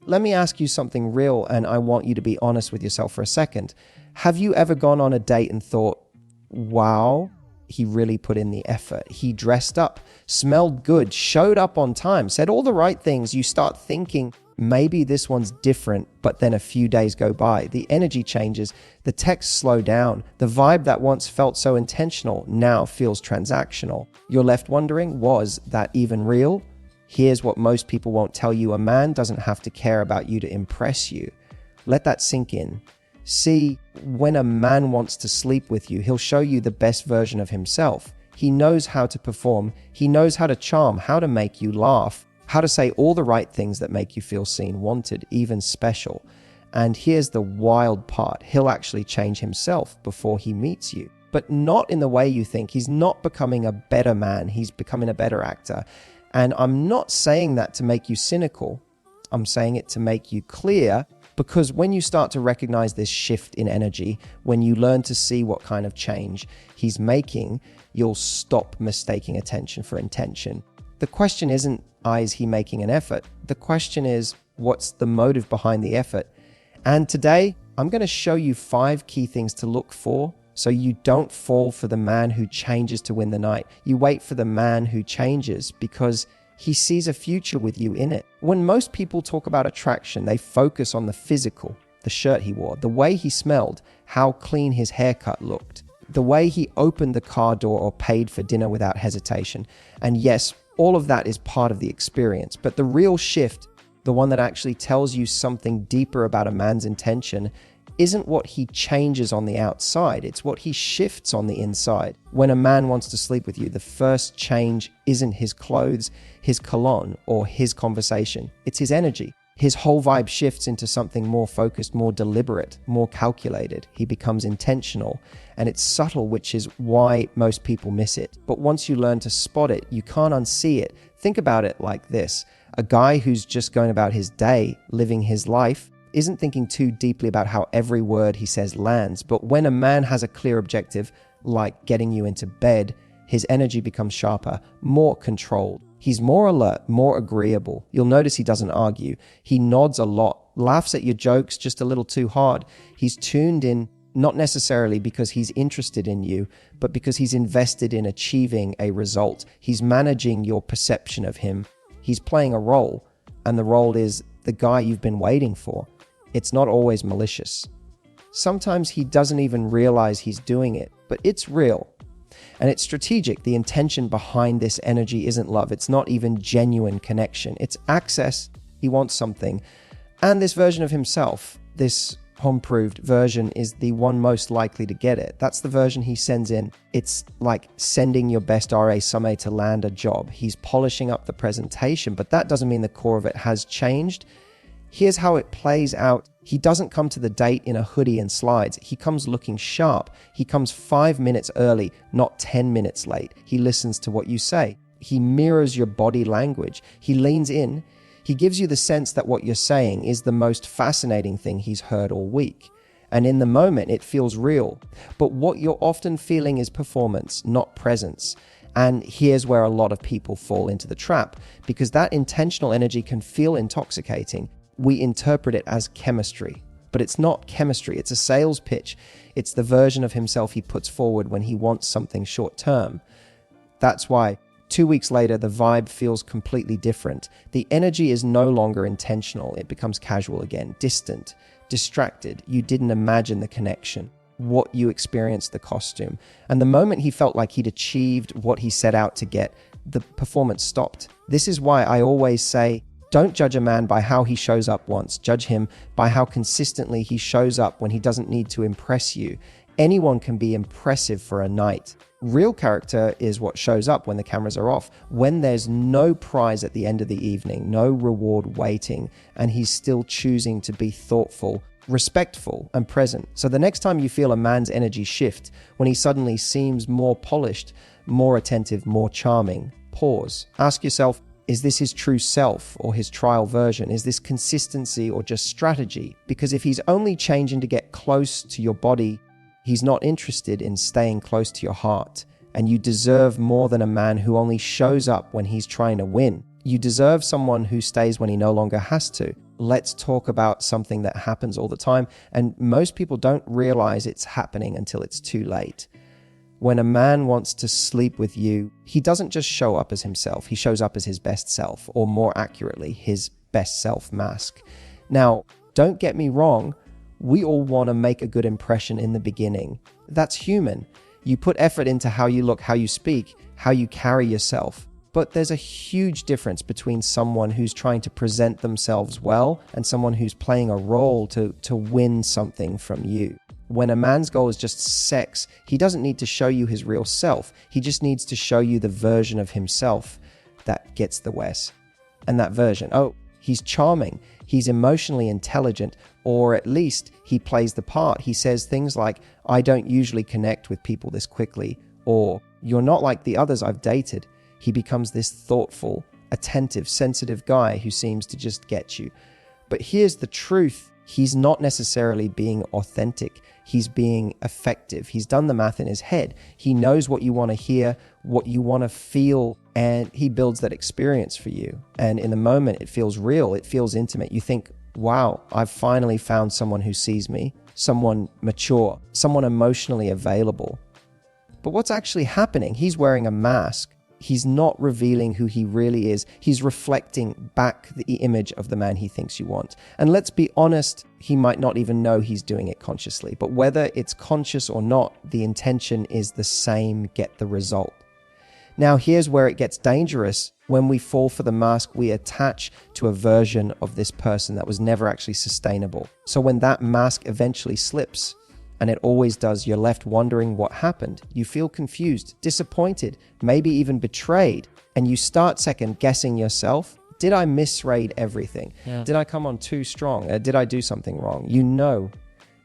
let me ask you something real, and I want you to be honest with yourself for a second. Have you ever gone on a date and thought, wow, he really put in the effort. He dressed up, smelled good, showed up on time, said all the right things. You start thinking, maybe this one's different, but then a few days go by. The energy changes, the texts slow down. The vibe that once felt so intentional now feels transactional. You're left wondering, was that even real? Here's what most people won't tell you. A man doesn't have to care about you to impress you. Let that sink in. See, when a man wants to sleep with you, he'll show you the best version of himself. He knows how to perform. He knows how to charm, how to make you laugh, how to say all the right things that make you feel seen, wanted, even special. And here's the wild part. He'll actually change himself before he meets you, but not in the way you think. He's not becoming a better man. He's becoming a better actor. And I'm not saying that to make you cynical. I'm saying it to make you clear, because when you start to recognize this shift in energy, when you learn to see what kind of change he's making, you'll stop mistaking attention for intention. The question isn't, is he making an effort? The question is, what's the motive behind the effort? And today, I'm going to show you 5 key things to look for so you don't fall for the man who changes to win the night. You wait for the man who changes because he sees a future with you in it. When most people talk about attraction, they focus on the physical, the shirt he wore, the way he smelled, how clean his haircut looked, the way he opened the car door or paid for dinner without hesitation. And yes, all of that is part of the experience, but the real shift, the one that actually tells you something deeper about a man's intention, isn't what he changes on the outside, it's what he shifts on the inside. When a man wants to sleep with you, the first change isn't his clothes, his cologne, or his conversation. It's his energy. His whole vibe shifts into something more focused, more deliberate, more calculated. He becomes intentional, and it's subtle, which is why most people miss it. But once you learn to spot it, you can't unsee it. Think about it like this. A guy who's just going about his day, living his life, isn't thinking too deeply about how every word he says lands. But when a man has a clear objective, like getting you into bed, his energy becomes sharper, more controlled. He's more alert, more agreeable. You'll notice he doesn't argue. He nods a lot, laughs at your jokes just a little too hard. He's tuned in, not necessarily because he's interested in you, but because he's invested in achieving a result. He's managing your perception of him. He's playing a role, and the role is the guy you've been waiting for. It's not always malicious. Sometimes he doesn't even realize he's doing it, but it's real. And it's strategic. The intention behind this energy isn't love. It's not even genuine connection. It's access. He wants something. And this version of himself, this home-proved version, is the one most likely to get it. That's the version he sends in. It's like sending your best RA Summe to land a job. He's polishing up the presentation, but that doesn't mean the core of it has changed. Here's how it plays out. He doesn't come to the date in a hoodie and slides. He comes looking sharp. He comes 5 minutes early, not 10 minutes late. He listens to what you say. He mirrors your body language. He leans in. He gives you the sense that what you're saying is the most fascinating thing he's heard all week. And in the moment, it feels real. But what you're often feeling is performance, not presence. And here's where a lot of people fall into the trap, because that intentional energy can feel intoxicating. We interpret it as chemistry, but it's not chemistry. It's a sales pitch. It's the version of himself he puts forward when he wants something short term. That's why 2 weeks later, the vibe feels completely different. The energy is no longer intentional. It becomes casual again, distant, distracted. You didn't imagine the connection, what you experienced, the costume. And the moment he felt like he'd achieved what he set out to get, the performance stopped. This is why I always say, don't judge a man by how he shows up once. Judge him by how consistently he shows up when he doesn't need to impress you. Anyone can be impressive for a night. Real character is what shows up when the cameras are off, when there's no prize at the end of the evening, no reward waiting, and he's still choosing to be thoughtful, respectful, and present. So the next time you feel a man's energy shift, when he suddenly seems more polished, more attentive, more charming, pause. Ask yourself, is this his true self or his trial version? Is this consistency or just strategy? Because if he's only changing to get close to your body, he's not interested in staying close to your heart. And you deserve more than a man who only shows up when he's trying to win. You deserve someone who stays when he no longer has to. Let's talk about something that happens all the time, and most people don't realize it's happening until it's too late. When a man wants to sleep with you, he doesn't just show up as himself, he shows up as his best self, or more accurately, his best self mask. Now, don't get me wrong, we all want to make a good impression in the beginning. That's human. You put effort into how you look, how you speak, how you carry yourself. But there's a huge difference between someone who's trying to present themselves well and someone who's playing a role to win something from you. When a man's goal is just sex, he doesn't need to show you his real self. He just needs to show you the version of himself that gets the Wes. And that version, oh, he's charming, he's emotionally intelligent, or at least he plays the part. He says things like, I don't usually connect with people this quickly, or you're not like the others I've dated. He becomes this thoughtful, attentive, sensitive guy who seems to just get you. But here's the truth. He's not necessarily being authentic. He's being effective. He's done the math in his head. He knows what you want to hear, what you want to feel, and he builds that experience for you. And in the moment, it feels real. It feels intimate. You think, wow, I've finally found someone who sees me, someone mature, someone emotionally available. But what's actually happening? He's wearing a mask. He's not revealing who he really is. He's reflecting back the image of the man he thinks you want. And let's be honest, he might not even know he's doing it consciously. But whether it's conscious or not, the intention is the same, get the result. Now, here's where it gets dangerous. When we fall for the mask, we attach to a version of this person that was never actually sustainable. So when that mask eventually slips, and it always does, you're left wondering what happened. You feel confused, disappointed, maybe even betrayed. And you start second guessing yourself. Did I misread everything? Yeah. Did I come on too strong? Did I do something wrong? You know,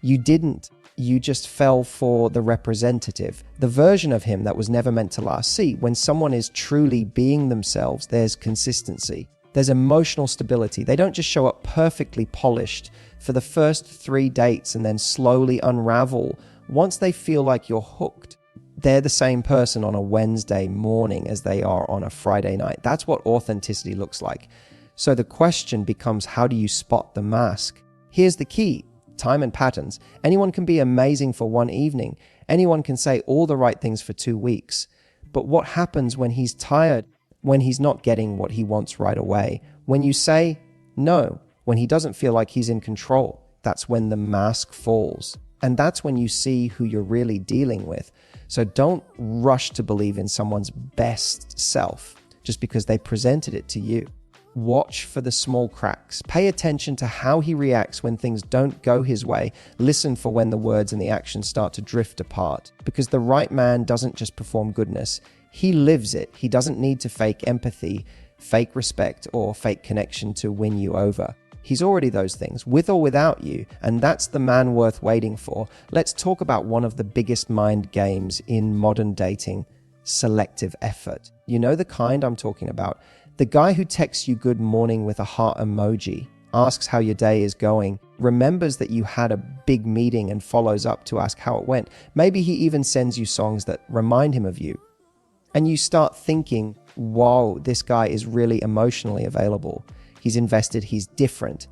you didn't. You just fell for the representative, the version of him that was never meant to last. See, when someone is truly being themselves, there's consistency. There's emotional stability. They don't just show up perfectly polished for the first 3 dates and then slowly unravel. Once they feel like you're hooked, they're the same person on a Wednesday morning as they are on a Friday night. That's what authenticity looks like. So the question becomes, how do you spot the mask? Here's the key: time and patterns. Anyone can be amazing for one evening. Anyone can say all the right things for 2 weeks. But what happens when he's tired? When he's not getting what he wants right away? When you say no? When he doesn't feel like he's in control? That's when the mask falls. And that's when you see who you're really dealing with. So don't rush to believe in someone's best self just because they presented it to you. Watch for the small cracks. Pay attention to how he reacts when things don't go his way. Listen for when the words and the actions start to drift apart. Because the right man doesn't just perform goodness. He lives it. He doesn't need to fake empathy, fake respect, or fake connection to win you over. He's already those things, with or without you, and that's the man worth waiting for. Let's talk about one of the biggest mind games in modern dating: selective effort. You know the kind I'm talking about. The guy who texts you good morning with a heart emoji, asks how your day is going, remembers that you had a big meeting and follows up to ask how it went. Maybe he even sends you songs that remind him of you. And you start thinking, wow, this guy is really emotionally available. He's invested, he's different.